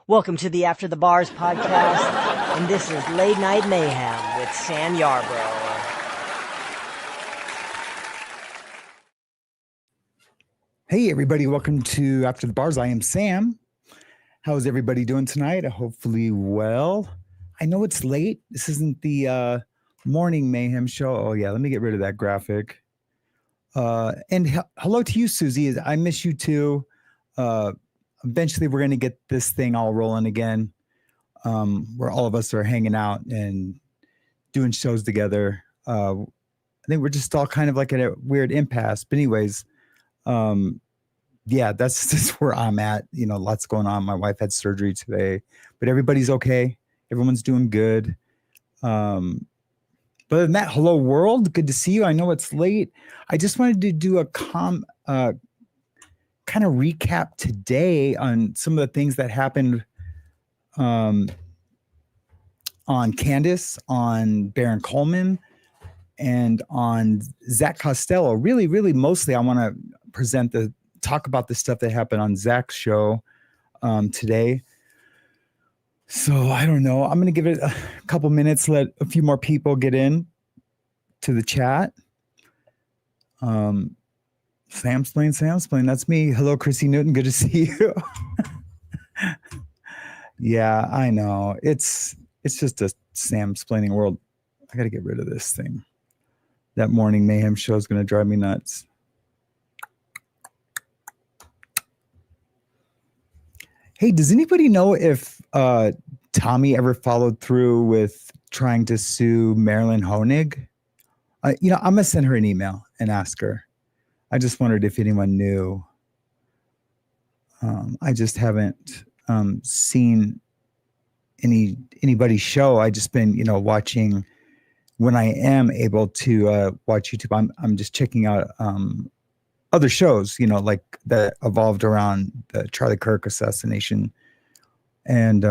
Welcome to the After the Bars podcast, and this is Late Night Mayhem with Sam Yarbrough. Hey everybody, welcome to After the Bars. I am Sam. How is everybody doing tonight? Hopefully well. I know it's late. This isn't the morning mayhem show. Oh yeah, let me get rid of that graphic. And hello to you, Susie. I miss you too. Eventually we're going to get this thing all rolling again, where all of us are hanging out and doing shows together. I think we're just all kind of like at a weird impasse. But anyways, yeah, that's just where I'm at. You know, lots going on. My wife had surgery today, but everybody's okay. Everyone's doing good. But other than that, hello world. Good to see you. I know it's late. I just wanted to do a kind of recap today on some of the things that happened on Candace, on Baron Coleman, and on Zach Costello. Really, mostly I want to talk about the stuff that happened on Zach's show today. So I don't know. I'm going to give it a couple minutes, let a few more people get in to the chat. Samsplain. That's me. Hello, Chrissy Newton. Good to see you. Yeah, I know. It's just a Samsplaining world. I got to get rid of this thing. That morning mayhem show is going to drive me nuts. Hey, does anybody know if Tommy ever followed through with trying to sue Marilyn Honig? I'm going to send her an email and ask her. I just wondered if anyone knew. I just haven't seen anybody's show. I just been, watching when I am able to watch YouTube. I'm just checking out other shows, like that evolved around the Charlie Kirk assassination. And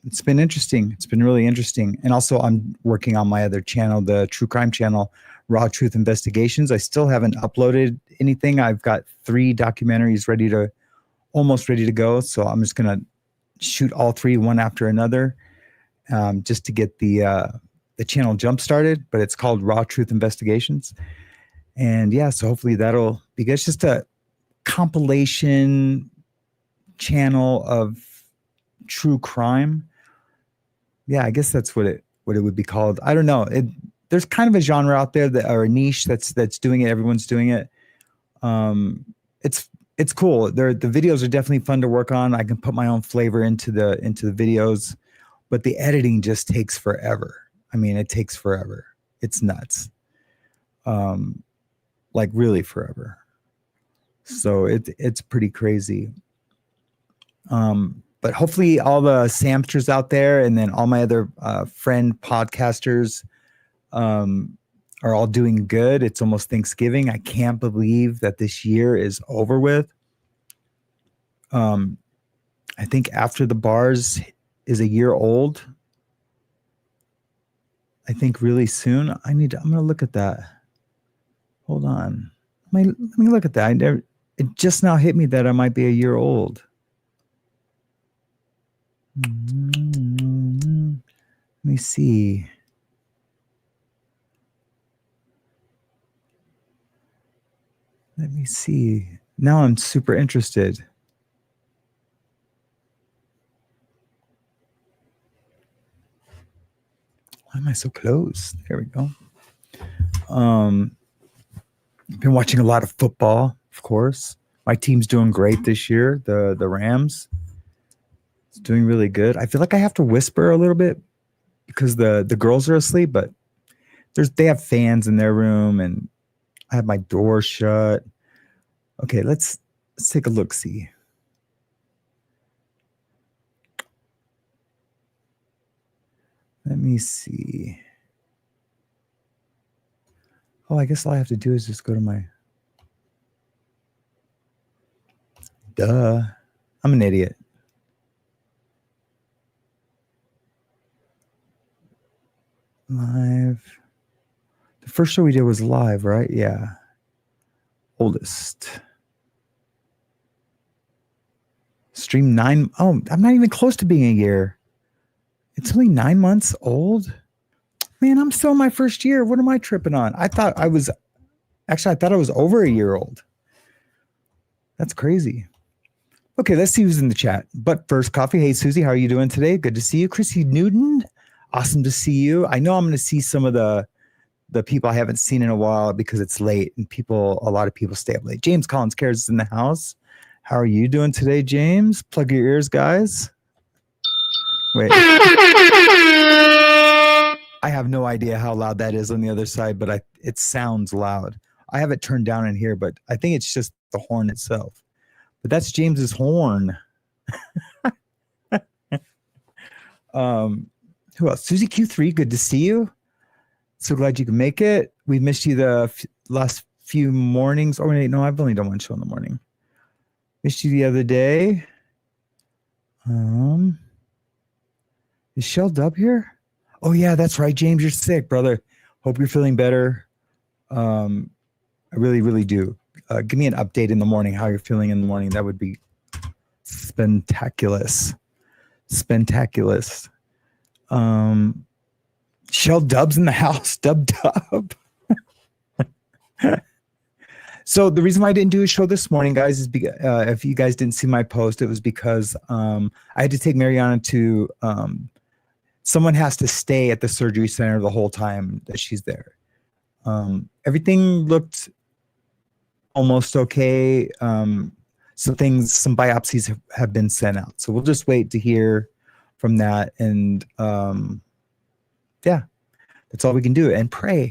it's been interesting. It's been really interesting. And also I'm working on my other channel, the true crime channel, Raw Truth Investigations. I still haven't uploaded anything. I've got 3 documentaries almost ready to go. So I'm just going to shoot all 3 one after another, just to get the channel jump started. But it's called Raw Truth Investigations. And yeah, so hopefully that'll be good. It's just a compilation channel of true crime. Yeah, I guess that's what it would be called. I don't know. There's kind of a genre out there or a niche that's doing it. Everyone's doing it. It's cool. The videos are definitely fun to work on. I can put my own flavor into the videos, but the editing just takes forever. I mean, it takes forever. It's nuts. Like really forever. So it's pretty crazy. But hopefully all the Samsters out there and then all my other friend podcasters are all doing good. It's almost Thanksgiving. I can't believe that this year is over with. I think After the Bars is a year old. I think really soon. I'm going to look at that. Hold on. Let me look at that. It just now hit me that I might be a year old. Let me see. Now I'm super interested. Why am I so close? There we go. Been watching a lot of football, of course. My team's doing great this year. The Rams. It's doing really good. I feel like I have to whisper a little bit because the girls are asleep, but they have fans in their room and I have my door shut. Okay, let's take a look. See. Let me see. Oh, I guess all I have to do is just go to my. Duh. I'm an idiot. Live. The first show we did was live, right? Yeah. Oldest. stream I'm not even close to being a year. It's only 9 months old. Man, I'm still in my first year. What am I tripping on? I thought I was over a year old. That's crazy. Okay, let's see who's in the chat. But first, coffee. Hey, Susie, how are you doing today? Good to see you. Chrissy Newton, awesome to see you. I know I'm going to see some of the people I haven't seen in a while because it's late and a lot of people stay up late. James Collins Cares is in the house. How are you doing today, James? Plug your ears, guys. Wait. I have no idea how loud that is on the other side, but it sounds loud. I have it turned down in here, but I think it's just the horn itself. But that's James's horn. Who else? Susie Q3, good to see you. So glad you can make it. We missed you the last few mornings. Oh, wait, no, I've only done one show in the morning. Missed you the other day. Is Shell Dub here? Oh, yeah, that's right, James. You're sick, brother. Hope you're feeling better. I really, really do. Give me an update in the morning, how you're feeling in the morning. That would be spectaculous. Shell Dub's in the house. Dub. So the reason why I didn't do a show this morning, guys, is because if you guys didn't see my post, it was because I had to take Mariana to someone has to stay at the surgery center the whole time that she's there. Everything looked almost okay. Some biopsies have been sent out. So we'll just wait to hear from that. And yeah, that's all we can do, and pray.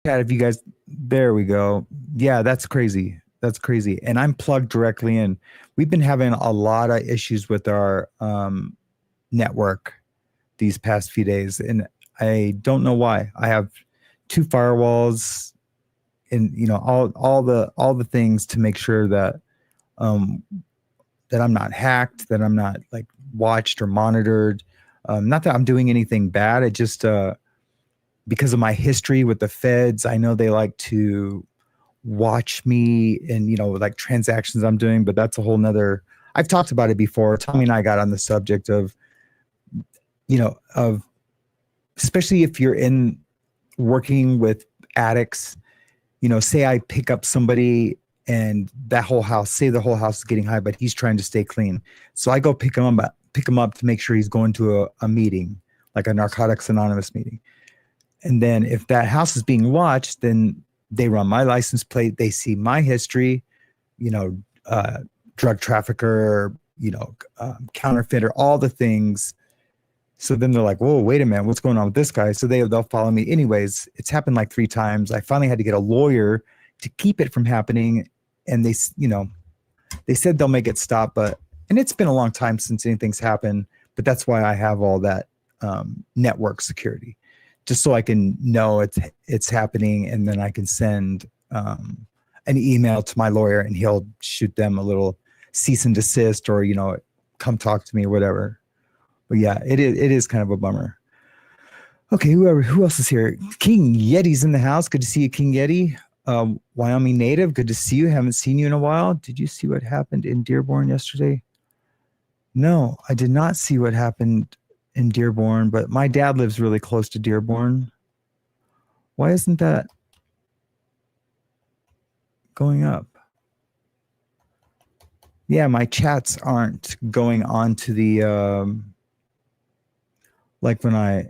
If you guys, there we go. Yeah, that's crazy. That's crazy. And I'm plugged directly in. We've been having a lot of issues with our network these past few days, and I don't know why. I have 2 firewalls, and all the things to make sure that that I'm not hacked, that I'm not like watched or monitored. Not that I'm doing anything bad. It just because of my history with the feds, I know they like to watch me and, like transactions I'm doing, but that's a whole nother, I've talked about it before. Tommy and I got on the subject of, especially if you're in working with addicts, say I pick up somebody and the whole house is getting high, but he's trying to stay clean. So I go pick him up to make sure he's going to a meeting, like a Narcotics Anonymous meeting. And then if that house is being watched, then they run my license plate. They see my history, drug trafficker, counterfeiter, all the things. So then they're like, whoa, wait a minute, what's going on with this guy? So they'll follow me. Anyways, it's happened like 3 times. I finally had to get a lawyer to keep it from happening. And they said they'll make it stop, and it's been a long time since anything's happened, but that's why I have all that network security, just so I can know it's happening, and then I can send an email to my lawyer, and he'll shoot them a little cease and desist, or come talk to me or whatever. But yeah, it is kind of a bummer. Okay, who else is here? King Yeti's in the house. Good to see you, King Yeti. Wyoming native. Good to see you. Haven't seen you in a while. Did you see what happened in Dearborn yesterday? No, I did not see what happened in Dearborn, but my dad lives really close to Dearborn. Why isn't that going up? Yeah, my chats aren't going on to the like when I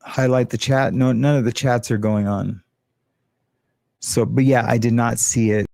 highlight the chat. No, none of the chats are going on. So, but yeah, I did not see it.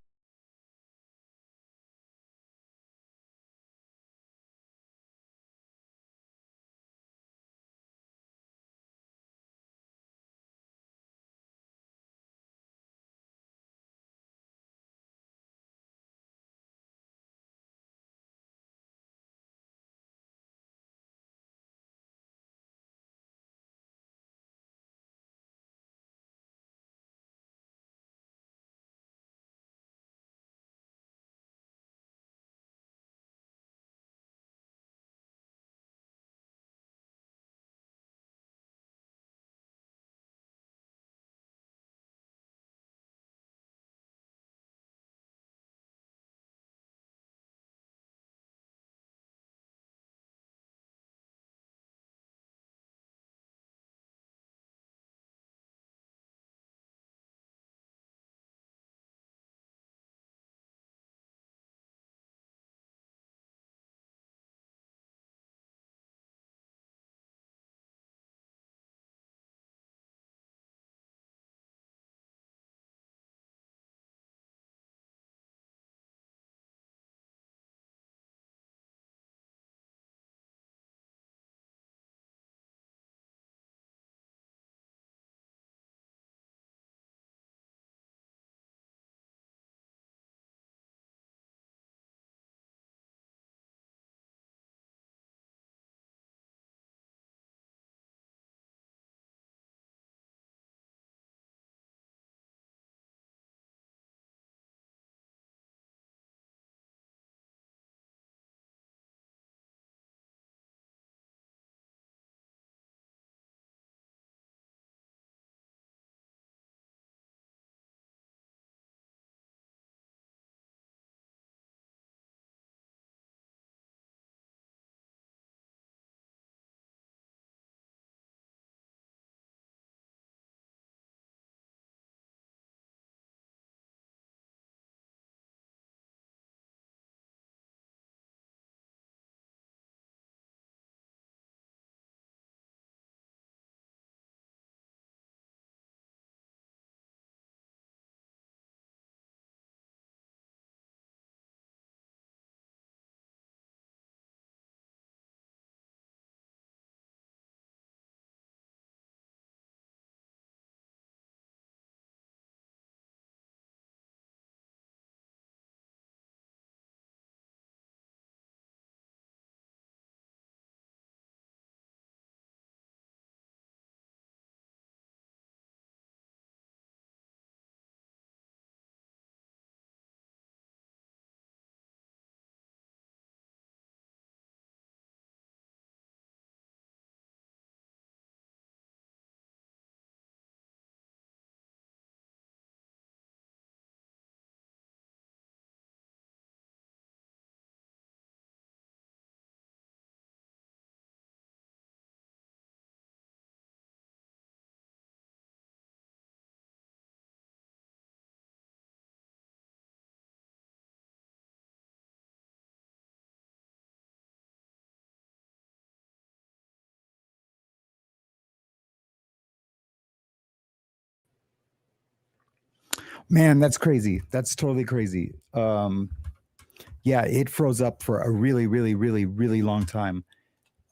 Man, that's crazy. That's totally crazy. Yeah, it froze up for a really, really, really, really long time.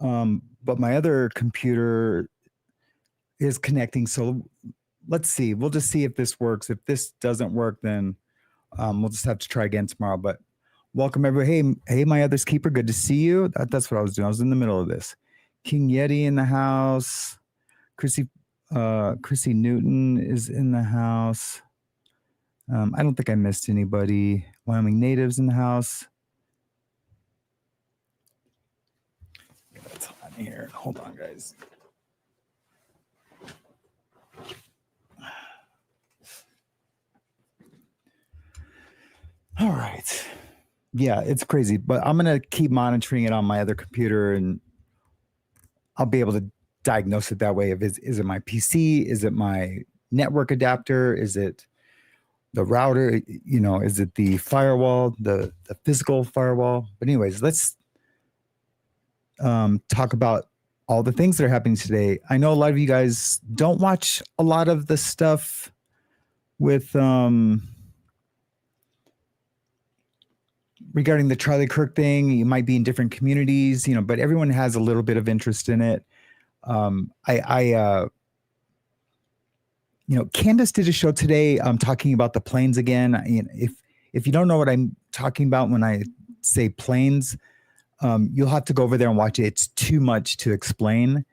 But my other computer is connecting. So let's see. We'll just see if this works. If this doesn't work, then we'll just have to try again tomorrow. But welcome everybody. Hey, my other's keeper. Good to see you. That's what I was doing. I was in the middle of this. King Yeti in the house. Chrissy Newton is in the house. I don't think I missed anybody. Wyoming natives in the house. It's hot in here. Hold on, guys. All right. Yeah, it's crazy, but I'm going to keep monitoring it on my other computer and I'll be able to diagnose it that way. Is it my PC? Is it my network adapter? Is it the router? Is it the firewall, the physical firewall? But anyways, let's talk about all the things that are happening today. I know a lot of you guys don't watch a lot of the stuff with regarding the Charlie Kirk thing. You might be in different communities, but everyone has a little bit of interest in it. Candace did a show today talking about the planes again. If you don't know what I'm talking about when I say planes, you'll have to go over there and watch it. It's too much to explain.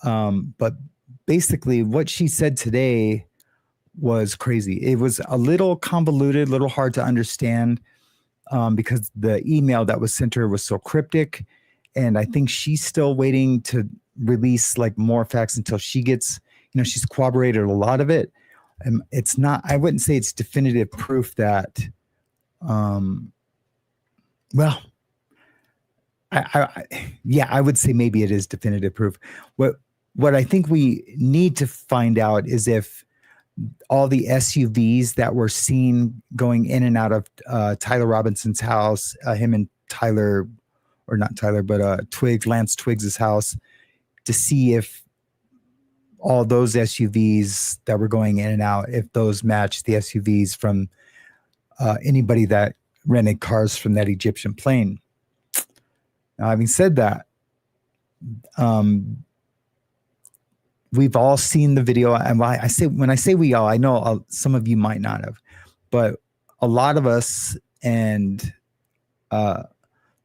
But basically what she said today was crazy. It was a little convoluted, a little hard to understand because the email that was sent her was so cryptic. And I think she's still waiting to release like more facts until she gets, she's corroborated a lot of it. And it's not, I wouldn't say it's definitive proof that, I would say maybe it is definitive proof. What I think we need to find out is if all the SUVs that were seen going in and out of Tyler Robinson's house, him and Tyler, or not Tyler, but Lance Twiggs's house, to see if all those SUVs that were going in and out, if those match the SUVs from anybody that rented cars from that Egyptian plane. Now, having said that, we've all seen the video. And when I say we all, I know some of you might not have, but a lot of us and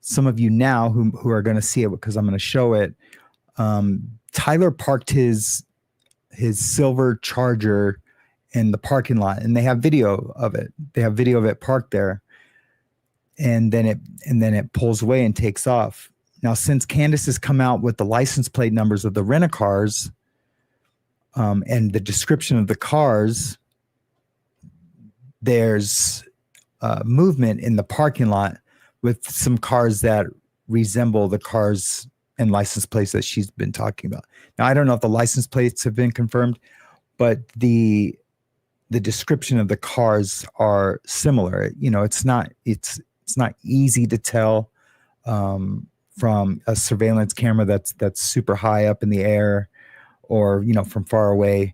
some of you now who are going to see it because I'm going to show it. Tyler parked his silver Charger in the parking lot, and they have video of it. They have video of it parked there, and then it pulls away and takes off. Now, since Candace has come out with the license plate numbers of the rent-a-cars and the description of the cars, there's movement in the parking lot with some cars that resemble the cars and license plates that she's been talking about. Now, I don't know if the license plates have been confirmed, but the description of the cars are similar. It's not easy to tell from a surveillance camera that's super high up in the air or, from far away.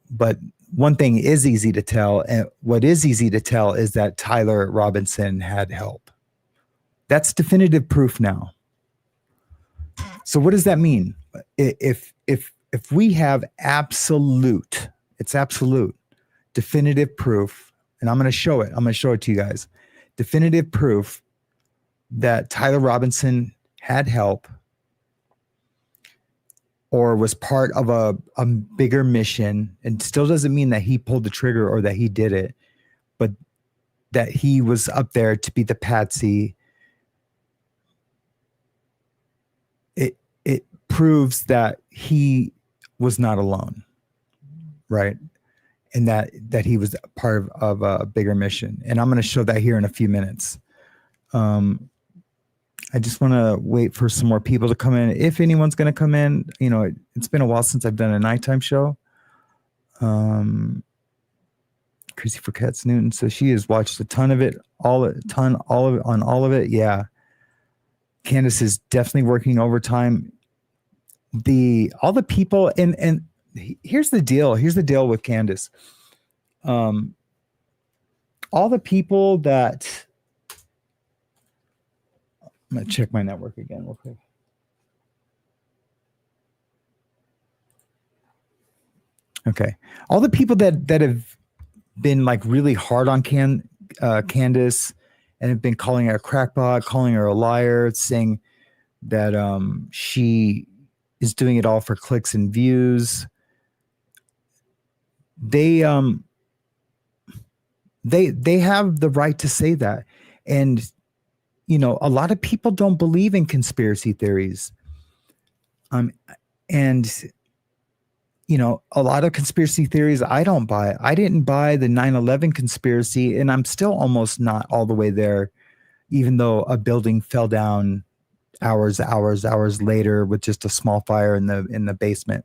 But one thing is easy to tell, and what is easy to tell is that Tyler Robinson had help. That's definitive proof now. So what does that mean? If we have absolute definitive proof, and I'm going to show it to you guys, definitive proof that Tyler Robinson had help or was part of a bigger mission, and still doesn't mean that he pulled the trigger or that he did it, but that he was up there to be the patsy. It proves that he was not alone, right? And that he was part of a bigger mission. And I'm going to show that here in a few minutes. I just want to wait for some more people to come in. If anyone's going to come in, it's been a while since I've done a nighttime show. Crazy for Cats Newton. So she has watched a ton of it, all of it. Yeah. Candace is definitely working overtime. All the people and here's the deal. Here's the deal with Candace. All the people that I'm going to check my network again real quick. Okay. All the people that have been like really hard on Candace and have been calling her a crackpot, calling her a liar, saying that she is doing it all for clicks and views. They have the right to say that. And a lot of people don't believe in conspiracy theories. And a lot of conspiracy theories I don't buy. I didn't buy the 9/11 conspiracy, and I'm still almost not all the way there, even though a building fell down hours later with just a small fire in the basement.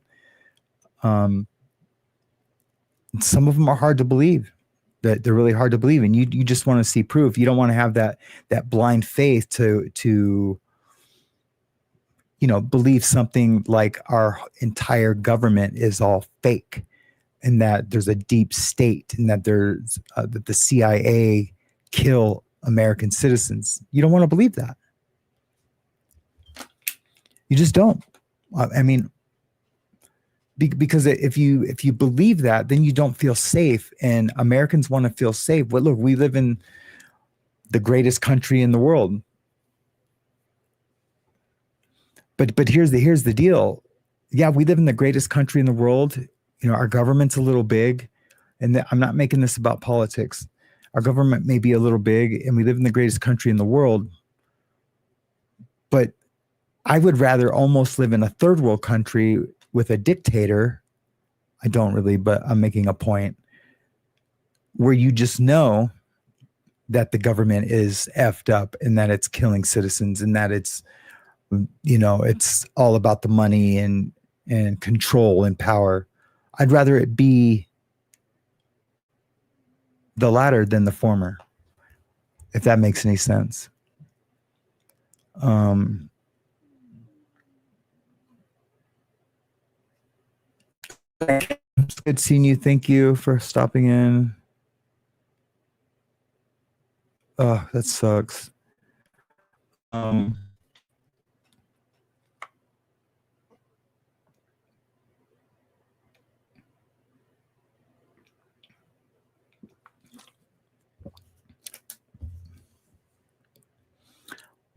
Some of them are hard to believe. That they're really hard to believe, and you just want to see proof. You don't want to have that blind faith to believe something like our entire government is all fake. and that there's a deep state, and that there's that the CIA kill American citizens. You don't want to believe that. You just don't. I mean, because if you believe that, then you don't feel safe, and Americans want to feel safe. Well, look, we live in the greatest country in the world. But here's the deal. Yeah, we live in the greatest country in the world. You know, our government's a little big, and I'm not making this about politics. Our government may be a little big, and we live in the greatest country in the world. But I would rather almost live in a third world country with a dictator. I don't really, but I'm making a point, where you just know that the government is effed up, and that it's killing citizens, and that it's, you know, it's all about the money and control and power. I'd rather it be the latter than the former, if that makes any sense. It's good seeing you. Thank you for stopping in. Oh, that sucks.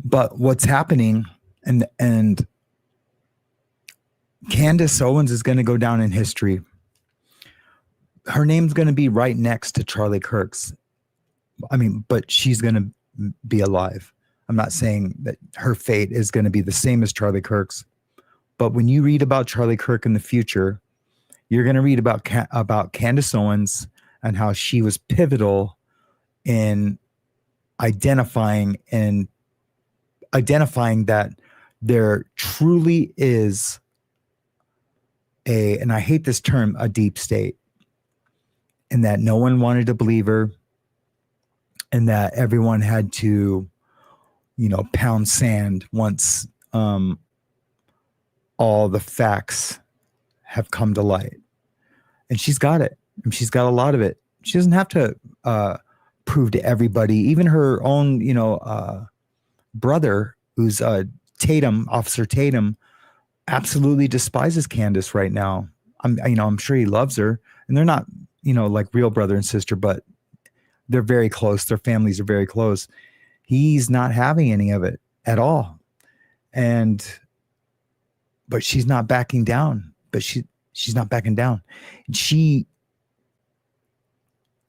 But what's happening, and Candace Owens is going to go down in history. Her name's going to be right next to Charlie Kirk's. I mean, but she's going to be alive. I'm not saying that her fate is going to be the same as Charlie Kirk's. But when you read about Charlie Kirk in the future, you're going to read about Candace Owens and how she was pivotal in identifying that there truly is and I hate this term, a deep state, and that no one wanted to believe her, and that everyone had to, you know, pound sand once all the facts have come to light. And she's got it. And she's got a lot of it. She doesn't have to prove to everybody, even her own, you know, brother, who's Officer Tatum, absolutely despises Candace right now. I'm sure he loves her, and they're not, you know, like real brother and sister, but they're very close. Their families are very close. He's not having any of it at all. But she's not backing down. But she's not backing down. She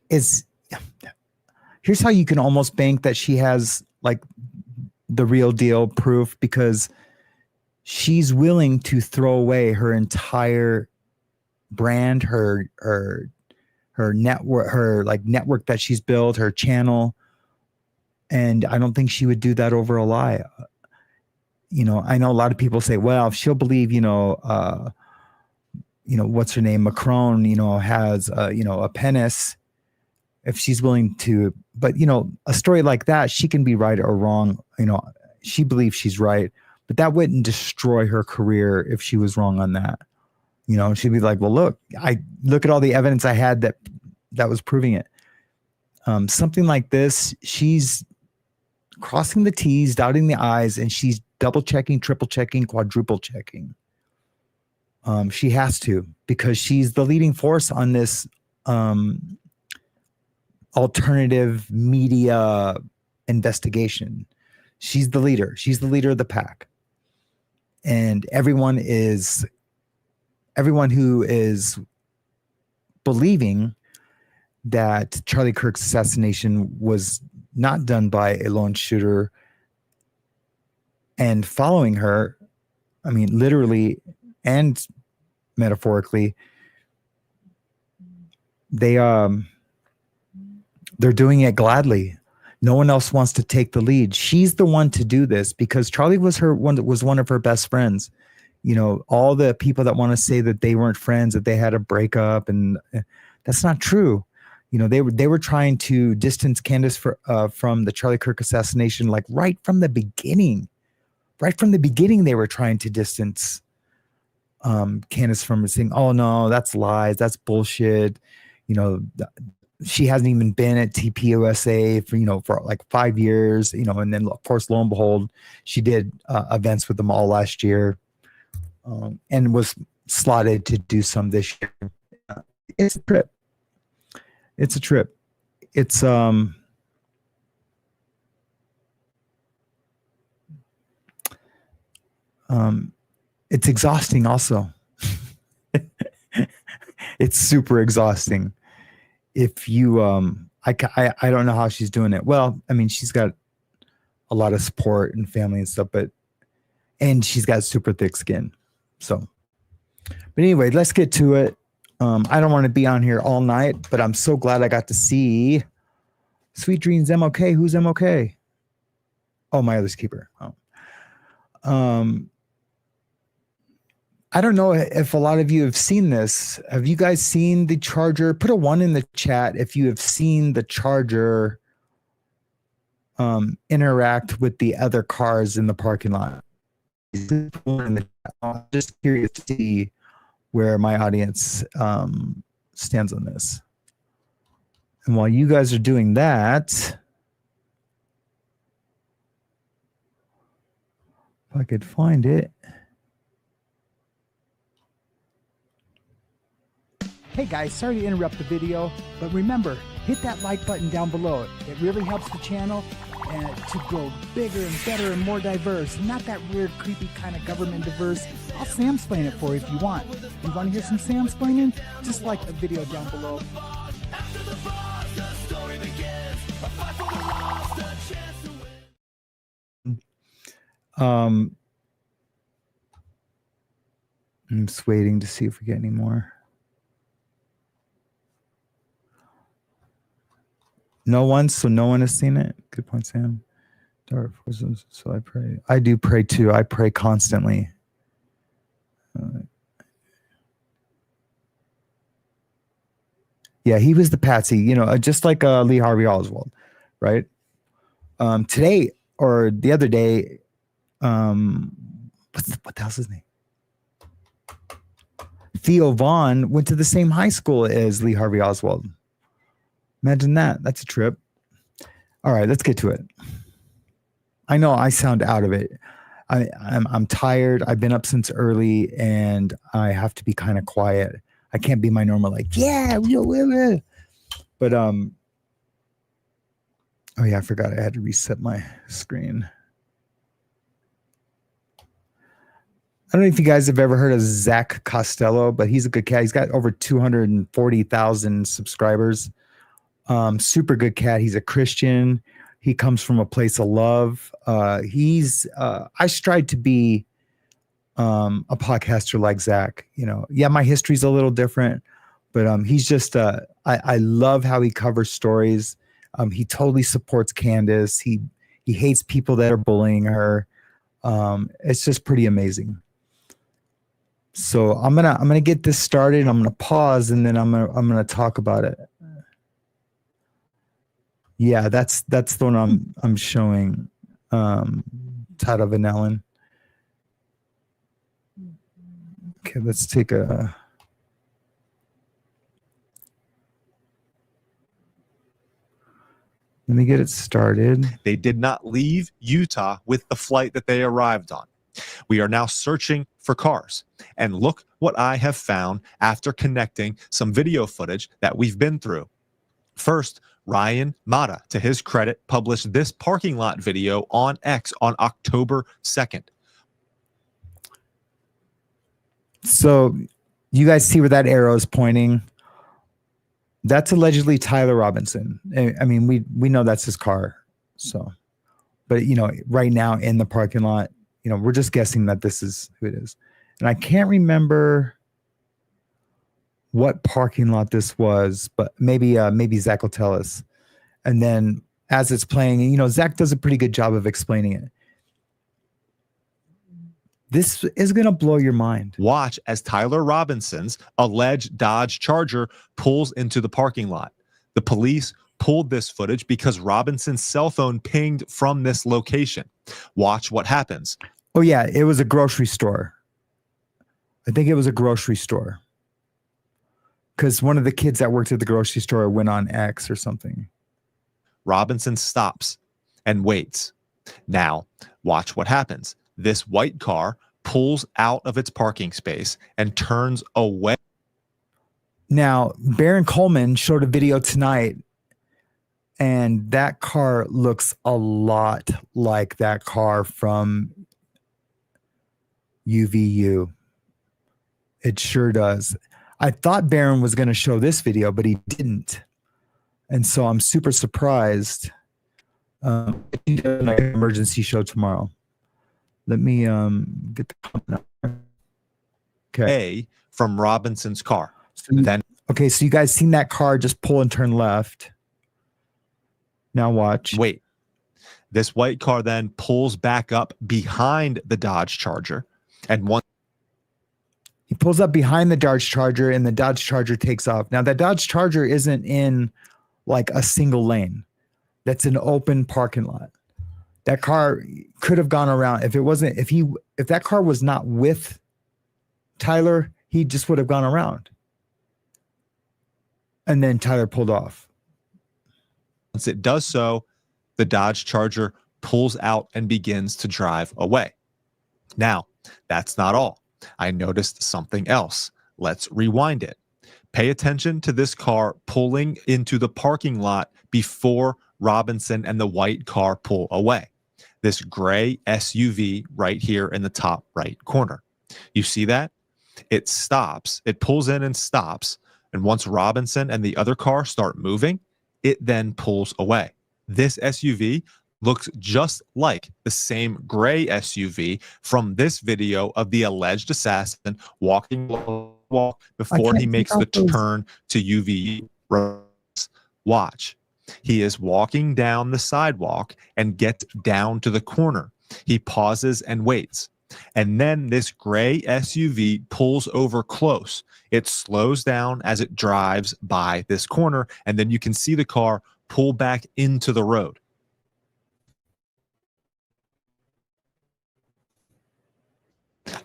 is. Here's how you can almost bank that she has like the real deal proof, because she's willing to throw away her entire brand, her network, her like network that she's built, her channel. And I don't think she would do that over a lie. You know, I know a lot of people say, well, if she'll believe, what's her name? Macron, has, a penis, if she's willing to, but, a story like that, she can be right or wrong. She believes she's right, but that wouldn't destroy her career if she was wrong on that. She'd be like, well, look at all the evidence I had that was proving it. Something like this, she's crossing the T's, dotting the I's, and she's double checking, triple checking, quadruple checking. She has to, because she's the leading force on this alternative media investigation. She's the leader. She's the leader of the pack. And everyone who is believing that Charlie Kirk's assassination was not done by a lone shooter and following her, I mean, literally and metaphorically, they're doing it gladly. No one else wants to take the lead. She's the one to do this because Charlie was one of her best friends. All the people that want to say that they weren't friends, that they had a breakup, and that's not true. They were trying to distance Candace from the Charlie Kirk assassination, like right from the beginning. Right from the beginning, they were trying to distance Candace from saying, "Oh no, that's lies, that's bullshit." You know, she hasn't even been at TPUSA for like 5 years. And then of course, lo and behold, she did events with them all last year, and was slotted to do some this year. It's a trip. It's a trip. It's it's exhausting also. It's super exhausting. If you I don't know how she's doing it. Well, I mean, she's got a lot of support and family and stuff, and she's got super thick skin. So, but anyway, let's get to it. I don't want to be on here all night, but I'm so glad I got to see Sweet Dreams MOK. Who's MOK? Oh, my other's keeper. Oh. I don't know if a lot of you have seen this. Have you guys seen the Charger? Put a 1 in the chat if you have seen the Charger interact with the other cars in the parking lot. I'm just curious to see where my audience stands on this. And while you guys are doing that, if I could find it. Hey guys, sorry to interrupt the video, but remember, hit that like button down below. It really helps the channel to grow bigger and better and more diverse. Not that weird, creepy kind of government diverse. I'll Samsplain it for you if you want. You want to hear some Samsplaining? Just like the video down below. After the bars, the story begins. A fight for the lost, a chance to win. I'm just waiting to see if we get any more. No one, so no one has seen it. Good point, Sam. Dark forces, so I pray. I do pray too. I pray constantly. Yeah, he was the patsy, just like Lee Harvey Oswald, right? Today or the other day, what the hell's his name? Theo Vaughn went to the same high school as Lee Harvey Oswald. Imagine that. That's a trip. All right, let's get to it. I know I sound out of it. I'm tired. I've been up since early, and I have to be kind of quiet. I can't be my normal But oh yeah, I forgot I had to reset my screen. I don't know if you guys have ever heard of Zach Costello, but he's a good cat. He's got over 240,000 subscribers. Super good cat. He's a Christian. He comes from a place of love. I strive to be a podcaster like Zach. Yeah, my history's a little different, but he's just I love how he covers stories. He totally supports Candace. He hates people that are bullying her. It's just pretty amazing. So I'm gonna get this started. I'm gonna pause, and then I'm gonna talk about it. Yeah, that's the one I'm showing. Tata Van Ellen. Okay, let's take a. Let me get it started. They did not leave Utah with the flight that they arrived on. We are now searching for cars. And look what I have found after connecting some video footage that we've been through. First, Ryan Mata, to his credit, published this parking lot video on X on October 2nd. So you guys see where that arrow is pointing? That's allegedly Tyler Robinson. I mean, we know that's his car. So, but right now in the parking lot, we're just guessing that this is who it is. And I can't remember what parking lot this was, but maybe Zach will tell us. And then as it's playing, Zach does a pretty good job of explaining it. This is going to blow your mind. Watch as Tyler Robinson's alleged Dodge Charger pulls into the parking lot. The police pulled this footage because Robinson's cell phone pinged from this location. Watch what happens. Oh yeah, it was a grocery store. I think it was a grocery store. Because one of the kids that worked at the grocery store went on X or something. Robinson stops and waits. Now, watch what happens. This white car pulls out of its parking space and turns away. Now, Baron Coleman showed a video tonight, and that car looks a lot like that car from UVU. It sure does. I thought Baron was going to show this video, but he didn't. And so I'm super surprised. Like an emergency show tomorrow. Let me get the comment up. Okay. From Robinson's car. So you guys seen that car just pull and turn left. Now watch. Wait. This white car then pulls back up behind the Dodge Charger. And once he pulls up behind the Dodge Charger, and the Dodge Charger takes off. Now, that Dodge Charger isn't in like a single lane. That's an open parking lot. That car could have gone around. If that car was not with Tyler, he just would have gone around. And then Tyler pulled off. Once it does so, the Dodge Charger pulls out and begins to drive away. Now, that's not all. I noticed something else. Let's rewind it. Pay attention to this car pulling into the parking lot before Robinson and the white car pull away. This gray SUV right here in the top right corner. You see that? It stops. It pulls in and stops. And once Robinson and the other car start moving, it then pulls away. This SUV looks just like the same gray SUV from this video of the alleged assassin walking before he makes the turn to UV. Watch. He is walking down the sidewalk and gets down to the corner. He pauses and waits. And then this gray SUV pulls over close. It slows down as it drives by this corner, and then you can see the car pull back into the road.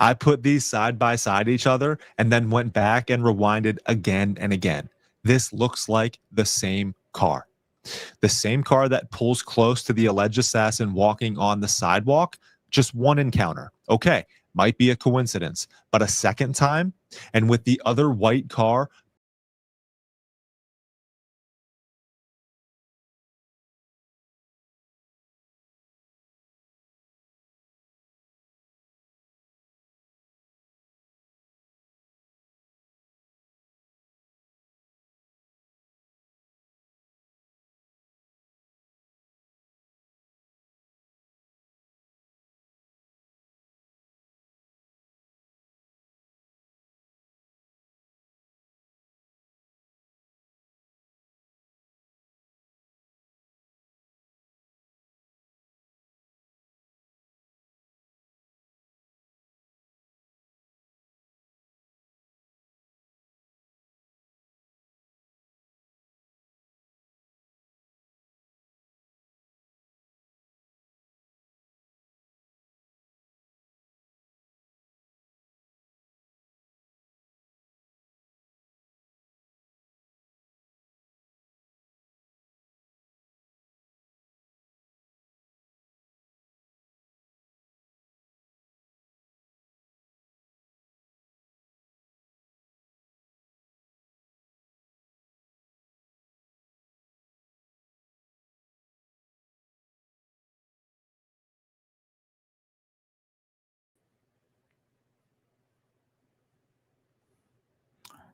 I put these side by side each other and then went back and rewinded again and again. This looks like the same car. The same car that pulls close to the alleged assassin walking on the sidewalk. Just one encounter. Okay, might be a coincidence, but a second time, and with the other white car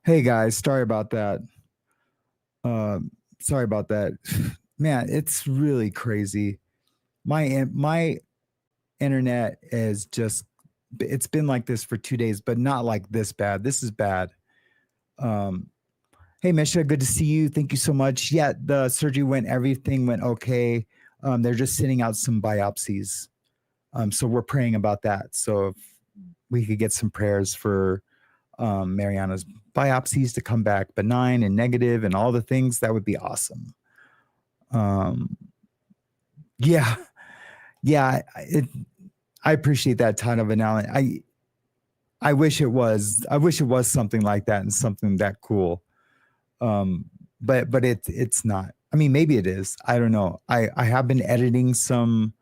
Hey guys, sorry about that. Sorry about that. Man, it's really crazy. My internet is just, it's been like this for 2 days, but not like this bad. This is bad. Hey Misha, good to see you. Thank you so much. Yeah, the surgery everything went okay. They're just sending out some biopsies. So we're praying about that. So if we could get some prayers for Mariana's biopsies to come back benign and negative and all the things, that would be awesome. Yeah. I appreciate that ton of analysis. I wish it was. I wish it was something like that and something that cool. But it's not. I mean, maybe it is. I don't know. I have been editing some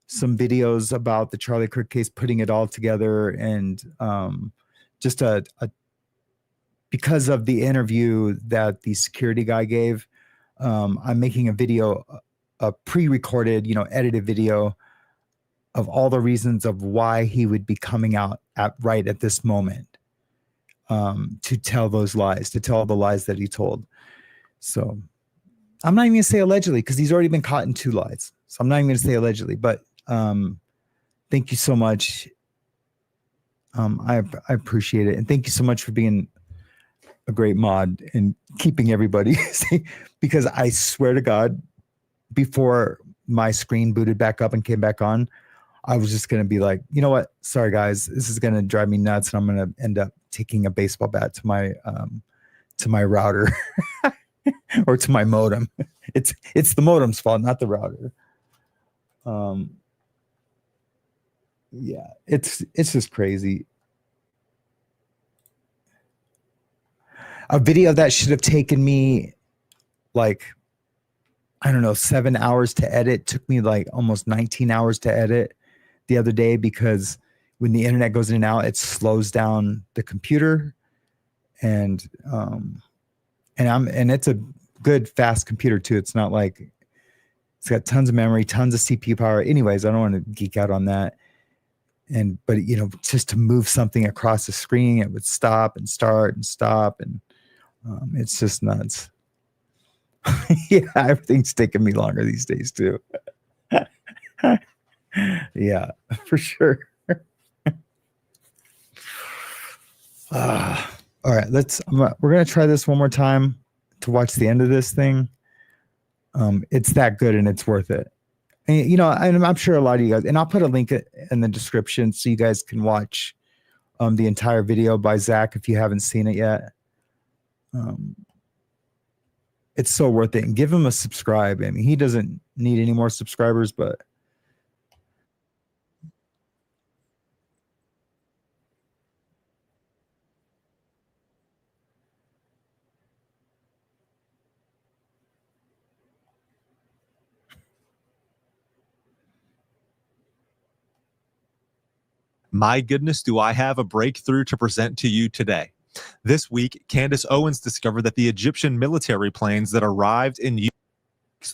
videos about the Charlie Kirk case, putting it all together, and just because of the interview that the security guy gave, I'm making a video, a pre-recorded, edited video of all the reasons of why he would be coming out right at this moment, to tell those lies, to tell all the lies that he told. So I'm not even gonna say allegedly, because he's already been caught in 2 lies. So I'm not even gonna say allegedly, but thank you so much. I appreciate it. And thank you so much for being a great mod and keeping everybody safe, because I swear to God, before my screen booted back up and came back on, I was just going to be like, you know what? Sorry guys, this is going to drive me nuts. And I'm going to end up taking a baseball bat to my router or to my modem. It's the modem's fault, not the router. Yeah, it's just crazy. A video that should have taken me like, I don't know, 7 hours to edit took me like almost 19 hours to edit the other day, because when the internet goes in and out, it slows down the computer, and it's a good fast computer too. It's not like it's got tons of memory, tons of CPU power. Anyways, I don't want to geek out on that. But just to move something across the screen, it would stop and start and stop, and it's just nuts. Yeah, everything's taking me longer these days too. Yeah, for sure. All right, we're gonna try this one more time to watch the end of this thing. It's that good and it's worth it. And, I'm sure a lot of you guys, and I'll put a link in the description so you guys can watch the entire video by Zach if you haven't seen it yet. It's so worth it, and give him a subscribe. I mean, he doesn't need any more subscribers, but My goodness, do I have a breakthrough to present to you today. This week, Candace Owens discovered that the Egyptian military planes that arrived in UVU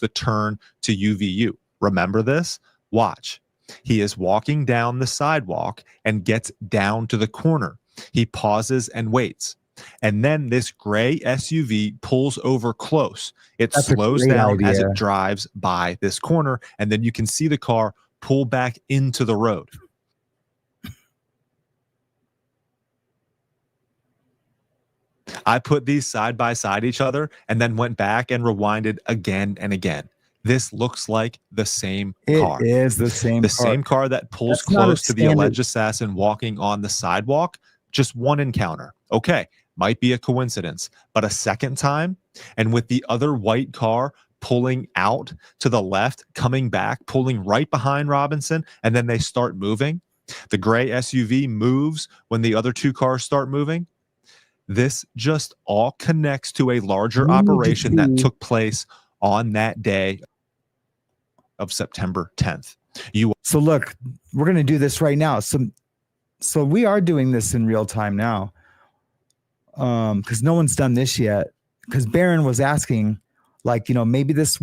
the turn to UVU. Remember this? Watch. He is walking down the sidewalk and gets down to the corner. He pauses and waits. And then this gray SUV pulls over close. It slows down as it drives by this corner, and then you can see the car pull back into the road. I put these side by side each other and then went back and rewinded again and again. This looks like the same car. It is the same car. Same car that pulls close to the alleged assassin walking on the sidewalk. Just one encounter. Okay, might be a coincidence. But a second time, and with the other white car pulling out to the left, coming back, pulling right behind Robinson, and then they start moving. The gray SUV moves when the other 2 cars start moving. This just all connects to a larger operation that took place on that day of September 10th. So look, we're going to do this right now. So we are doing this in real time now. Because no one's done this yet. Because Barron was asking, like, maybe this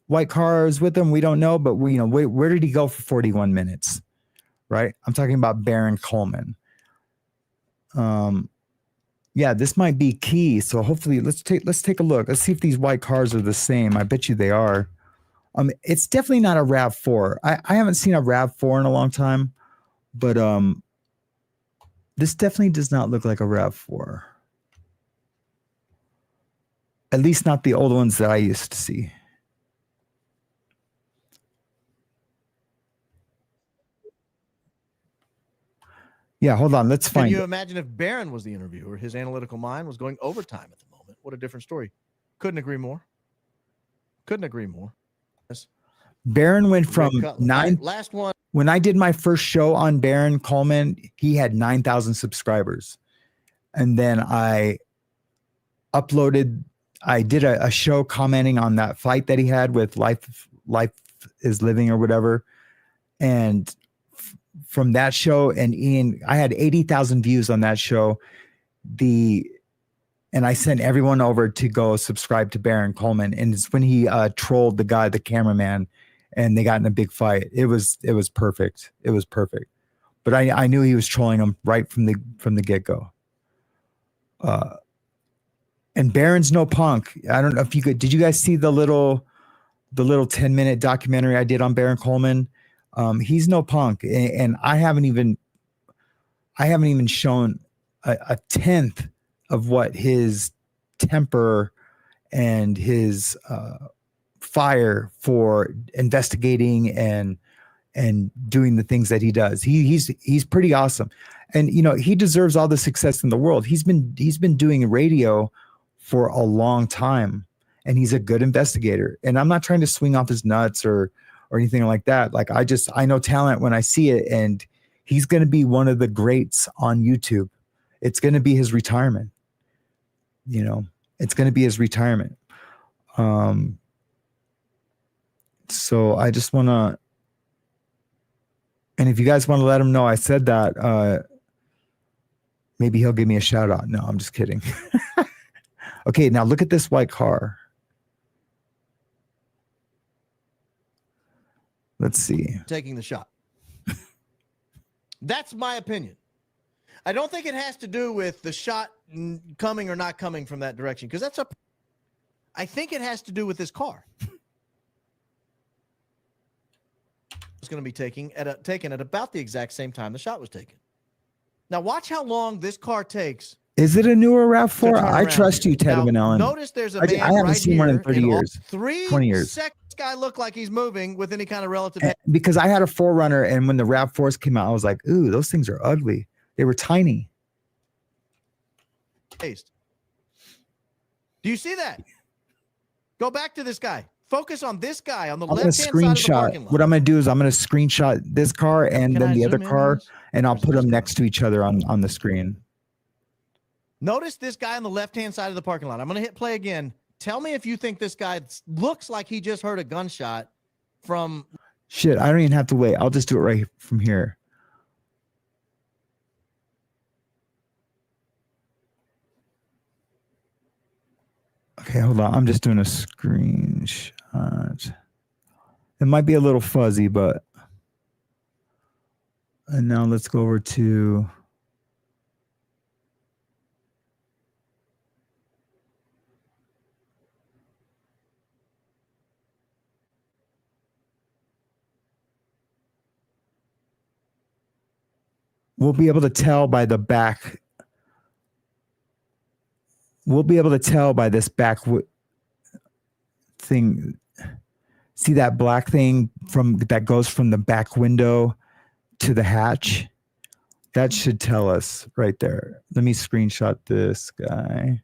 white car is with him. We don't know, but where did he go for 41 minutes? Right? I'm talking about Barron Coleman. Yeah, this might be key. So hopefully let's take a look. Let's see if these white cars are the same. I bet you they are. It's definitely not a RAV4. I haven't seen a RAV4 in a long time, but this definitely does not look like a RAV4. At least not the old ones that I used to see. Yeah, hold on. Let's find. Can you imagine if Barron was the interviewer? His analytical mind was going overtime at the moment. What a different story. Couldn't agree more. Couldn't agree more. Yes. Barron went Red from Cutlass. All nine. right, last one. When I did my first show on Barron Coleman, he had 9,000 subscribers. And then I did a show commenting on that fight that he had with Life is Living or whatever. And from that show, and Ian, I had 80,000 views on that show. And I sent everyone over to go subscribe to Barron Coleman. And it's when he trolled the cameraman, and they got in a big fight. It was perfect. It was perfect. But I knew he was trolling him right from the get-go. And Barron's no punk. I don't know if did you guys see the little 10-minute documentary I did on Barron Coleman? He's no punk. And I haven't even shown a tenth of what his temper and his fire for investigating and doing the things that he does. He's pretty awesome. And he deserves all the success in the world. He's been doing radio for a long time, and he's a good investigator. And I'm not trying to swing off his nuts or anything like that. Like I know talent when I see it, and he's going to be one of the greats on YouTube. It's going to be his retirement. It's going to be his retirement. So I just want to, and if you guys want to let him know I said that, maybe he'll give me a shout out. No, I'm just kidding. Okay, now look at this white car. Let's see. Taking the shot. That's my opinion. I don't think it has to do with the shot coming or not coming from that direction, because I think it has to do with this car. It's going to be taken at about the exact same time the shot was taken. Now watch how long this car takes. Is it a newer RAV4? I trust you, Ted now, Van Allen. Notice there's a man I haven't right seen one in here 30 years. 20 years. Seconds, this guy look like he's moving with any kind of relative. Because I had a 4Runner, and when the RAV4s came out, I was like, ooh, those things are ugly. They were tiny. Do you see that? Go back to this guy. Focus on this guy on the left-hand side of the parking lot. What I'm going to do is I'm going to screenshot this car and then the other car, and I'll put them next to each other on the screen. Notice this guy on the left-hand side of the parking lot. I'm going to hit play again. Tell me if you think this guy looks like he just heard a gunshot from... Shit, I don't even have to wait. I'll just do it right from here. Okay, hold on. I'm just doing a screenshot. It might be a little fuzzy, but... And now let's go over to... We'll be able to tell by the back. We'll be able to tell by this back thing. See that black thing that goes from the back window to the hatch? That should tell us right there. Let me screenshot this guy.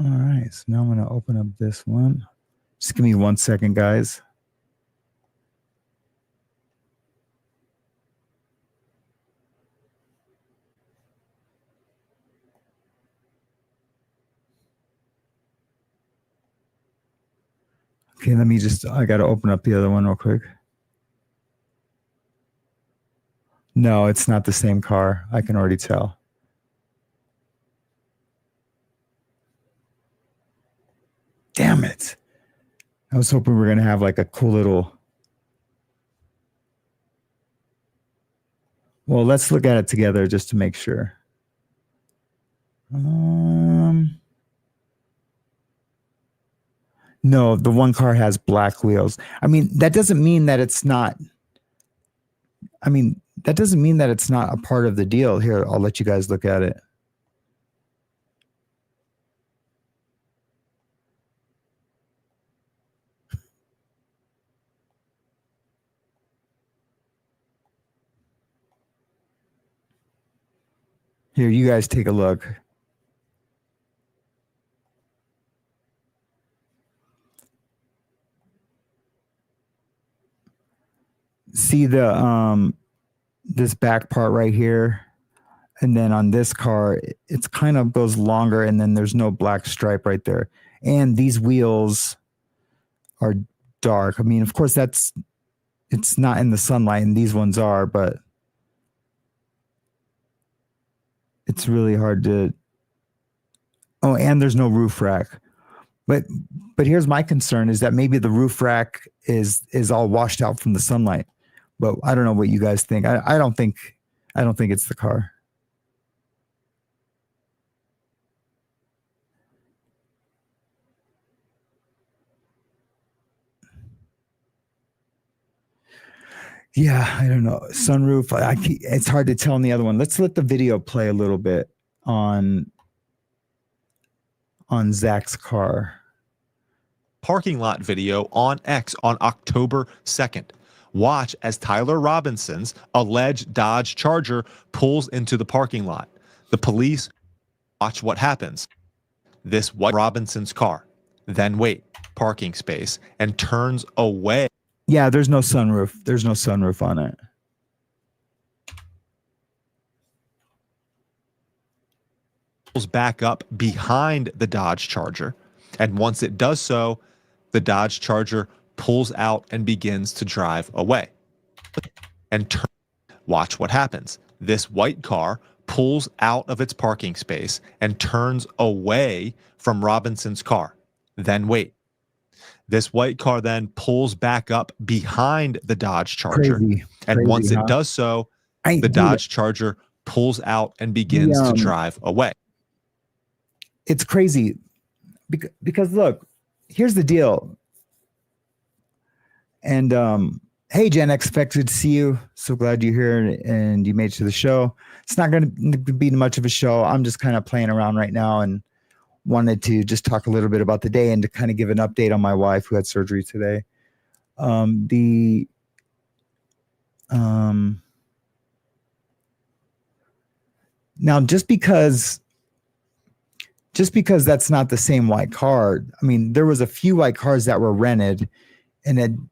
All right, so now I'm going to open up this one. Just give me 1 second, guys. Okay, I got to open up the other one real quick. No, it's not the same car. I can already tell. Damn it. I was hoping we were going to have like a cool little... Well, let's look at it together just to make sure. No, the one car has black wheels. I mean, that doesn't mean that it's not... that doesn't mean that it's not a part of the deal. Here, I'll let you guys look at it. Here, you guys take a look. See the this back part right here, and then on this car it's kind of goes longer, and then there's no black stripe right there, and these wheels are dark. I mean, of course it's not in the sunlight, and these ones are, but it's really hard to. Oh, and there's no roof rack. But here's my concern is that maybe the roof rack is all washed out from the sunlight. But I don't know what you guys think. I don't think it's the car. Yeah, I don't know. Sunroof. It's hard to tell on the other one. Let's let the video play a little bit on Zach's car. Parking lot video on X on October 2nd. Watch as Tyler Robinson's alleged Dodge Charger pulls into the parking lot. The police watch what happens. This white Robinson's car, then wait, parking space, and turns away. Yeah, there's no sunroof. There's no sunroof on it. Pulls back up behind the Dodge Charger. And once it does so, the Dodge Charger pulls out and begins to drive away. And watch what happens. This white car pulls out of its parking space and turns away from Robinson's car. Then wait. This white car then pulls back up behind the Dodge Charger. And once it does so, the Dodge Charger pulls out and begins to drive away. It's crazy because look, here's the deal. And hey, Gen X, expected to see you. So glad you're here and you made it to the show. It's not going to be much of a show. I'm just kind of playing around right now and wanted to just talk a little bit about the day and to kind of give an update on my wife who had surgery today. Now, just because that's not the same white car, I mean, there was a few white cars that were rented, and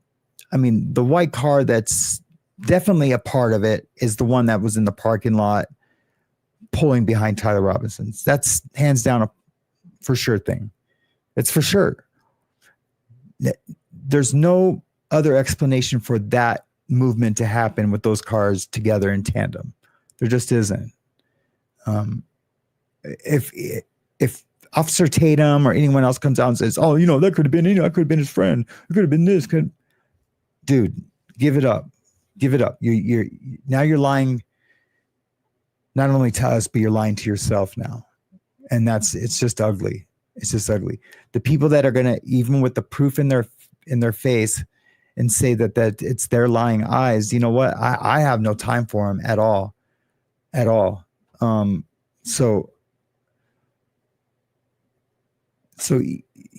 the white car that's definitely a part of it is the one that was in the parking lot pulling behind Tyler Robinson's. That's hands down a for sure thing. It's for sure. There's no other explanation for that movement to happen with those cars together in tandem. There just isn't. If Officer Tatum or anyone else comes out and says, "Oh, that could have been, I could have been his friend. It could have been this." Dude, give it up. Give it up. You're lying. Not only to us, but you're lying to yourself now. And it's just ugly. It's just ugly. The people that are going to, even with the proof in their face and say that it's their lying eyes, you know what? I have no time for them at all. At all. So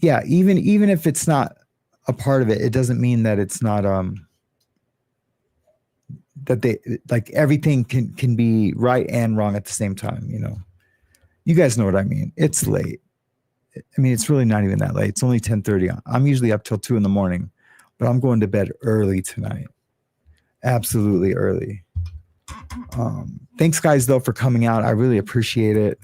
yeah, even if it's not a part of it, it doesn't mean that it's not, that they like everything can be right and wrong at the same time. You guys know what I mean. It's late. I mean, it's really not even that late. It's only 10:30. I'm usually up till 2 a.m, but I'm going to bed early tonight. Absolutely early. Thanks guys though for coming out. I really appreciate it.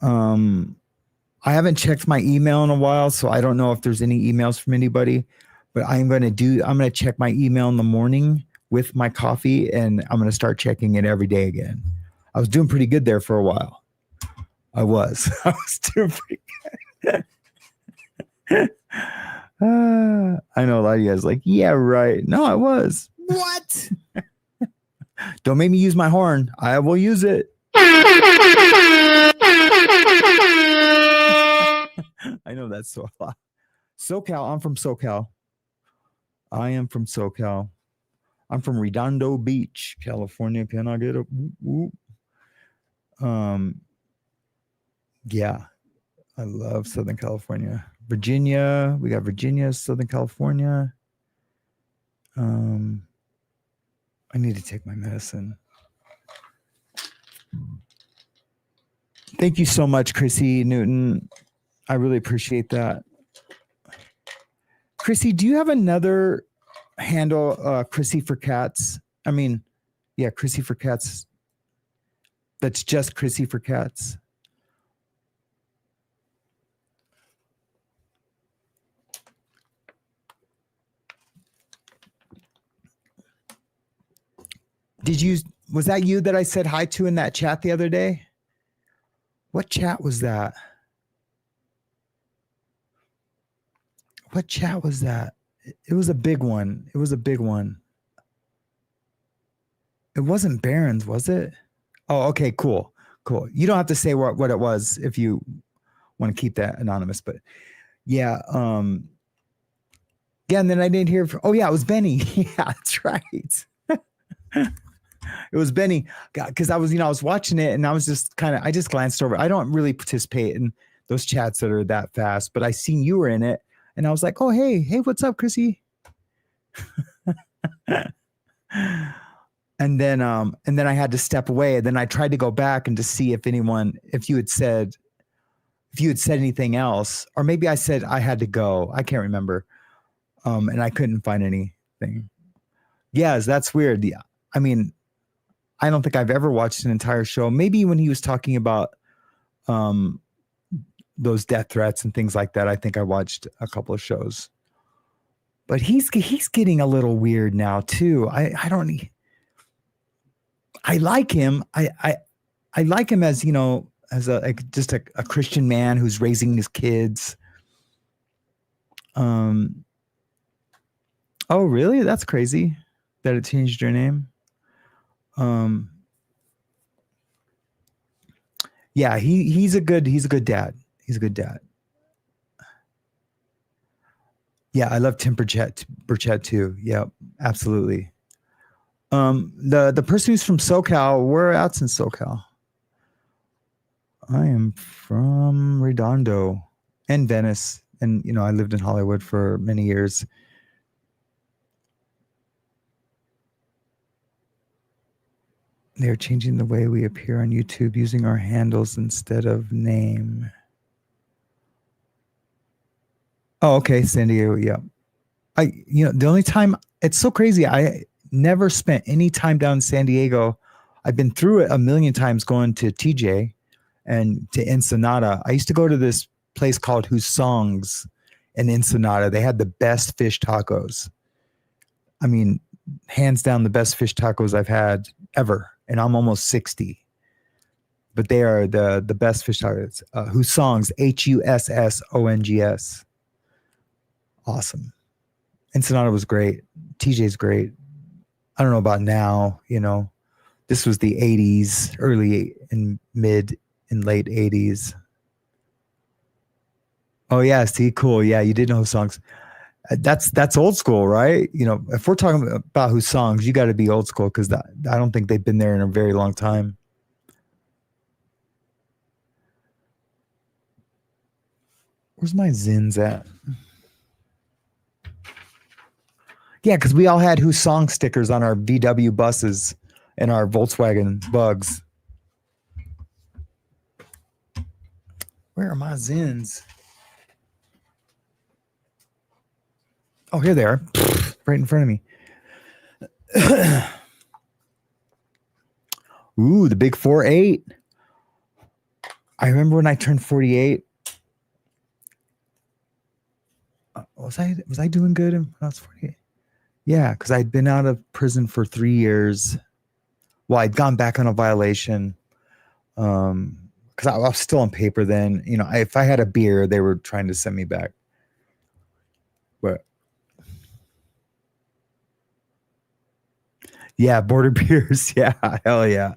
I haven't checked my email in a while, so I don't know if there's any emails from anybody, but I'm going to check my email in the morning with my coffee, and I'm going to start checking it every day again. I was doing pretty good there for a while. I was doing pretty good. I know a lot of you guys like, yeah, right. No, I was. What? Don't make me use my horn. I will use it. I know that's so a lot. SoCal. I'm from SoCal. I am from SoCal. I'm from Redondo Beach, California. Can I get a whoop? Yeah, I love Southern California. Virginia, we got Virginia, Southern California. I need to take my medicine. Thank you so much, Chrissy Newton. I really appreciate that. Chrissy, do you have another handle, Chrissy for Cats? I mean, yeah, Chrissy for Cats. That's just Chrissy for Cats. Was that you that I said hi to in that chat the other day? What chat was that? What chat was that? It was a big one. It was a big one. It wasn't Barron's, was it? Oh, okay, cool. Cool. You don't have to say what it was if you want to keep that anonymous, but yeah. Yeah, and then I didn't hear oh yeah, it was Benny. Yeah, that's right. It was Benny. Because I was watching it and I was just I just glanced over. I don't really participate in those chats that are that fast, but I seen you were in it and I was like, oh hey, what's up, Chrissy? And then I had to step away. And then I tried to go back and to see if you had said anything else, or maybe I said I had to go. I can't remember. And I couldn't find anything. Yes, that's weird. Yeah. I mean, I don't think I've ever watched an entire show. Maybe when he was talking about those death threats and things like that, I think I watched a couple of shows. But he's getting a little weird now too. I like him. I like him as, as just a Christian man who's raising his kids. Oh, really? That's crazy that it changed your name. Yeah, he's a good dad. He's a good dad. Yeah, I love Tim Burchett too. Yeah, absolutely. The person who's from SoCal, where else in SoCal? I am from Redondo and Venice. And, I lived in Hollywood for many years. They're changing the way we appear on YouTube using our handles instead of name. Oh, okay, San Diego. Yeah. The only time, it's so crazy. I never spent any time down in San Diego. I've been through it a million times going to TJ and to Ensenada. I used to go to this place called Whose Songs in Ensenada. They had the best fish tacos. I mean, hands down the best fish tacos I've had ever. And I'm almost 60. But they are the best fish tacos. Whose Songs, HUSSONGS. Awesome. Ensenada was great. TJ's great. I don't know about now, This was the 80s, early and mid and late 80s. Oh yeah, see, cool. Yeah, you did know Whose Songs. That's old school, right? If we're talking about Whose Songs, you got to be old school because I don't think they've been there in a very long time. Where's my Zins at? Yeah, because we all had Whose Song stickers on our VW buses and our Volkswagen Bugs. Where are my Zins? Oh, here they are. Right in front of me. Ooh, the big 4.8. I remember when I turned 48. Was I doing good when I was 48? Yeah, because I'd been out of prison for 3 years. Well, I'd gone back on a violation. Because I was still on paper then. If I had a beer, they were trying to send me back. But yeah, border beers. Yeah, hell yeah.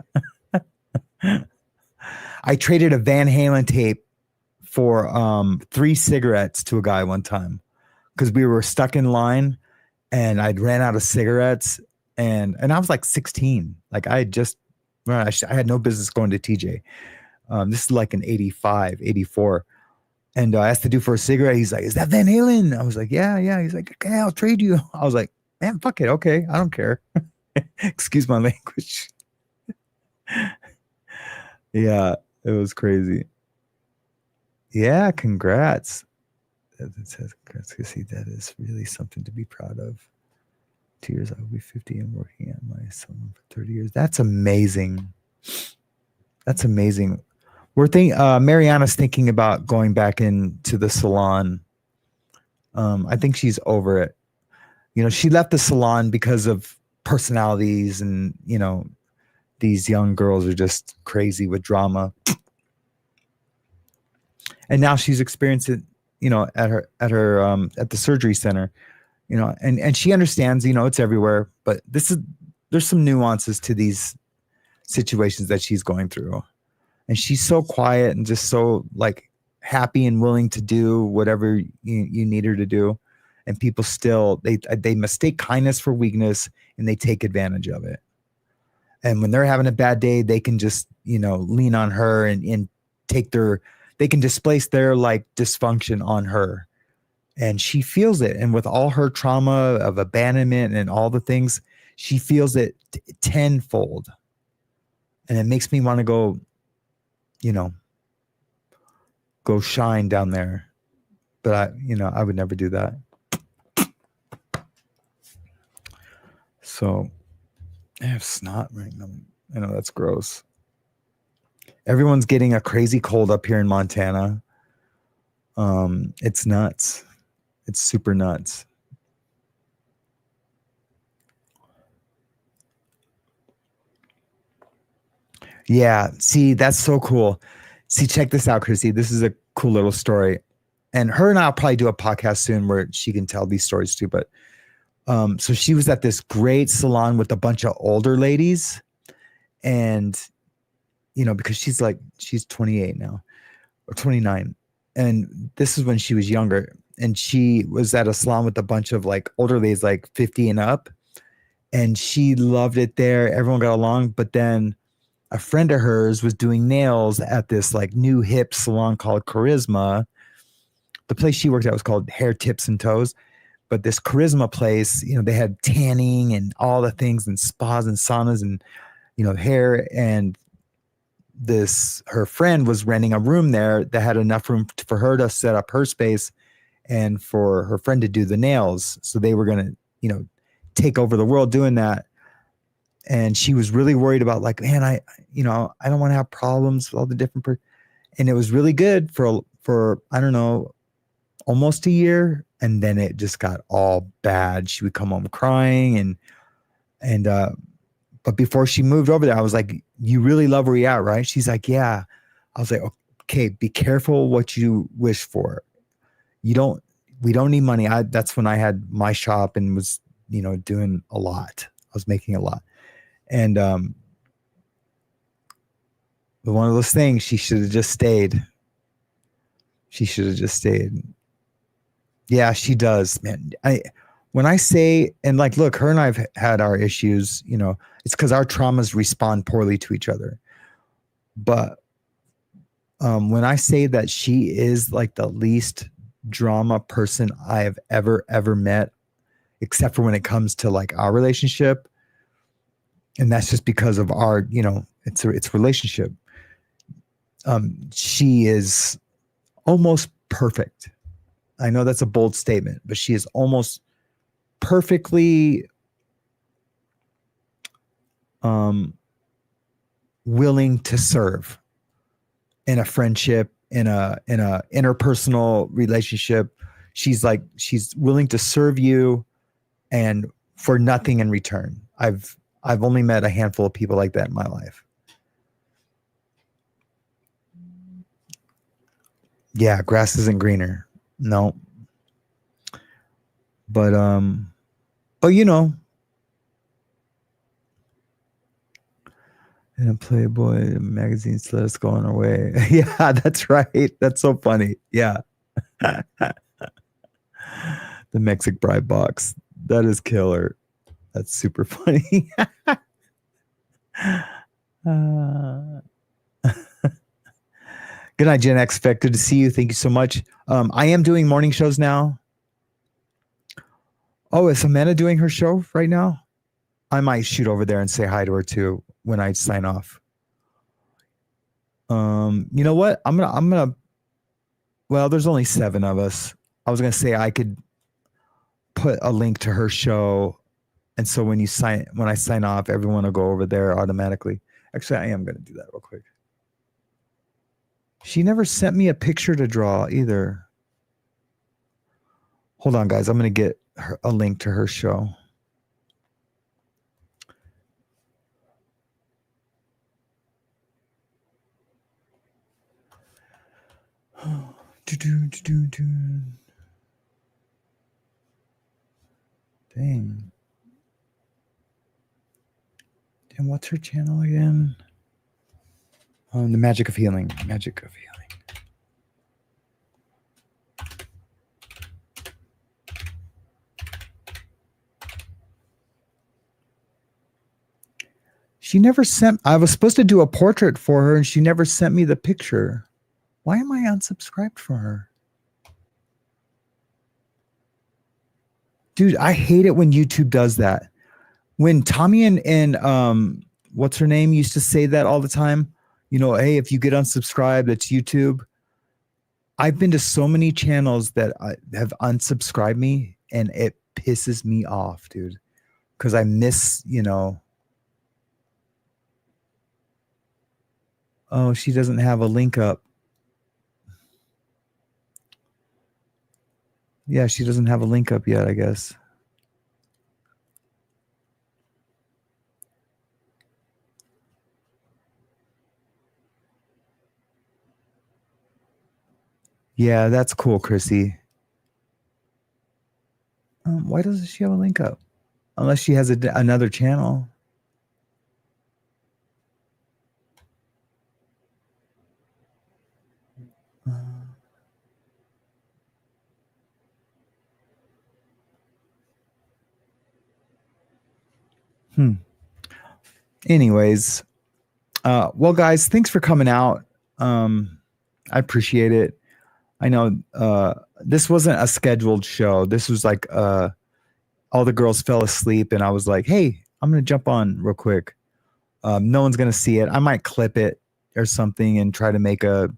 I traded a Van Halen tape for 3 cigarettes to a guy one time because we were stuck in line and I'd ran out of cigarettes and I was like 16. Like I had no business going to TJ. This is like in 85, 84. And I asked the dude for a cigarette. He's like, is that Van Halen? I was like, yeah. He's like, okay, I'll trade you. I was like, man, fuck it. Okay. I don't care. Excuse my language. Yeah. It was crazy. Yeah, congrats. It says congrats, see, that is really something to be proud of. 2 years, I will be 50 and working at my salon for 30 years. That's amazing. That's amazing. Mariana's thinking about going back into the salon. I think she's over it. You know, she left the salon because of personalities, and you know, these young girls are just crazy with drama. And now she's experienced it, you know, at the surgery center, you know, and she understands, you know, it's everywhere, but there's some nuances to these situations that she's going through. And she's so quiet and just so like happy and willing to do whatever you need her to do. And people still, they mistake kindness for weakness, and they take advantage of it. And when they're having a bad day, they can just, you know, lean on her and they can displace their like dysfunction on her. And she feels it. And with all her trauma of abandonment and all the things, she feels it tenfold. And it makes me want to go, you know, go shine down there. But I would never do that. So I have snot right now. I know that's gross. Everyone's getting a crazy cold up here in Montana. It's nuts. It's super nuts. Yeah. See, that's so cool. See, check this out, Chrissy. This is a cool little story. And her and I'll probably do a podcast soon where she can tell these stories too. But so she was at this great salon with a bunch of older ladies. And, you know, because she's 28 now or 29. And this is when she was younger. And she was at a salon with a bunch of like older ladies, like 50 and up. And she loved it there. Everyone got along. But then a friend of hers was doing nails at this like new hip salon called Charisma. The place she worked at was called Hair Tips and Toes. But this Charisma place, you know, they had tanning and all the things and spas and saunas and, you know, hair. And her friend was renting a room there that had enough room for her to set up her space and for her friend to do the nails. So they were going to, you know, take over the world doing that. And she was really worried about like, man, I don't want to have problems with all the different and it was really good for, I don't know, almost a year. And then it just got all bad. She would come home crying but before she moved over there, I was like, you really love where you're at, right? She's like, yeah. I was like, okay, be careful what you wish for. We don't need money. That's when I had my shop and was, you know, doing a lot. I was making a lot. And one of those things, she should have just stayed. Yeah, she does, man. When I say, and like, look, her and I've had our issues, you know, it's because our traumas respond poorly to each other. But when I say that she is like the least drama person I have ever met, except for when it comes to like our relationship. And that's just because of our, you know, it's relationship. She is almost perfect. I know that's a bold statement, but she is almost perfectly willing to serve in a friendship, in a interpersonal relationship. She's willing to serve you and for nothing in return. I've only met a handful of people like that in my life. Yeah, grass isn't greener. No. But you know, in a Playboy magazine let us go on our way. Yeah, that's right. That's so funny. Yeah. The Mexican bride box. That is killer. That's super funny. Good night, Gen X. Good to see you. Thank you so much. I am doing morning shows now. Oh, is Amanda doing her show right now? I might shoot over there and say hi to her too when I sign off. You know what? I'm gonna. Well, there's only 7 of us. I was gonna say I could put a link to her show, and so when I sign off, everyone will go over there automatically. Actually, I am gonna do that real quick. She never sent me a picture to draw either. Hold on, guys. I'm gonna get a link to her show. Dang. And what's her channel again? The Magic of Healing. Magic of Healing. She never sent. I was supposed to do a portrait for her, and she never sent me the picture. Why am I unsubscribed for her? Dude, I hate it when YouTube does that. When Tommy and what's her name used to say that all the time, you know, hey, if you get unsubscribed, it's YouTube. I've been to so many channels that have unsubscribed me, and it pisses me off, dude, because I miss, you know. Oh, she doesn't have a link up. Yeah, she doesn't have a link up yet, I guess. Yeah, that's cool, Chrissy. Why doesn't she have a link up? Unless she has another channel. Anyways, well, guys, thanks for coming out. I appreciate it. I know this wasn't a scheduled show. This was like all the girls fell asleep, and I was like, hey, I'm going to jump on real quick. No one's going to see it. I might clip it or something and try to make a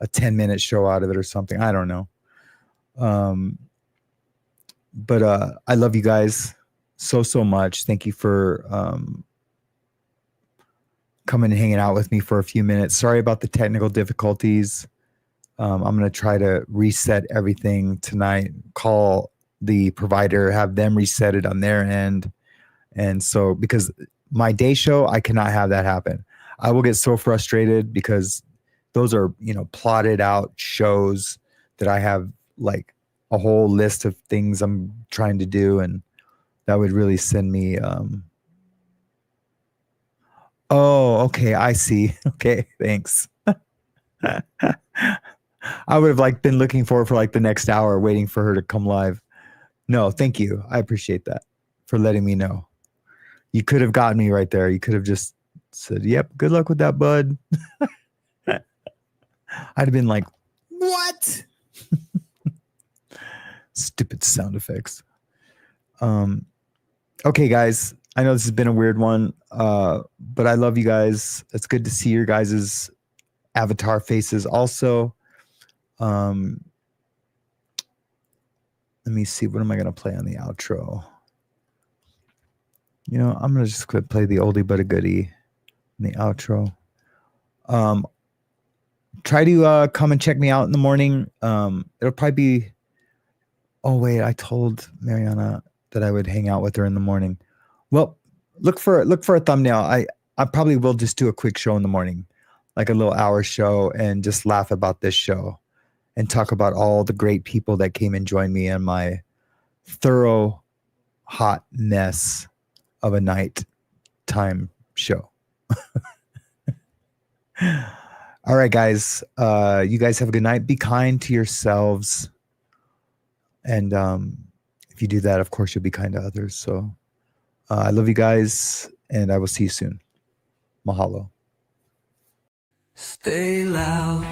10-minute show out of it or something. I don't know. But I love you guys so much. Thank you for coming and hanging out with me for a few minutes. Sorry about the technical difficulties. I'm going to try to reset everything tonight, call the provider, have them reset it on their end. And so, because my day show, I cannot have that happen. I will get so frustrated because those are, you know, plotted out shows that I have like a whole list of things I'm trying to do. And that would really send me, oh, okay. I see. Okay. Thanks. I would have like been looking for like the next hour waiting for her to come live. No, thank you. I appreciate that for letting me know. You could have gotten me right there. You could have just said, yep, good luck with that, bud. I'd have been like, what? Stupid sound effects. Okay, guys. I know this has been a weird one, but I love you guys. It's good to see your guys' avatar faces also. Let me see. What am I going to play on the outro? You know, I'm going to just play the oldie but a goodie in the outro. Try to come and check me out in the morning. It'll probably be... Oh, wait. I told Mariana that I would hang out with her in the morning. Well, look for a thumbnail. I probably will just do a quick show in the morning, like a little hour show, and just laugh about this show and talk about all the great people that came and joined me in my thorough hot mess of a nighttime show. All right, guys. You guys have a good night. Be kind to yourselves. And if you do that, of course, you'll be kind to others. So I love you guys, and I will see you soon. Mahalo. Stay loud.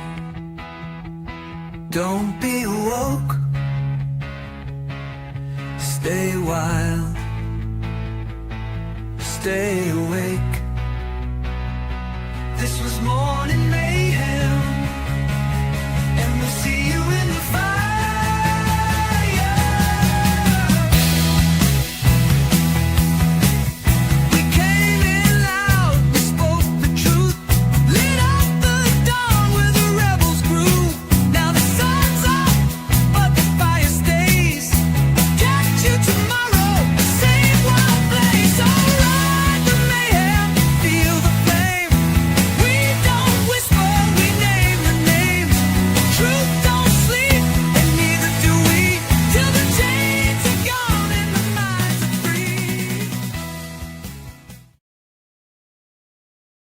Don't be woke. Stay wild. Stay away.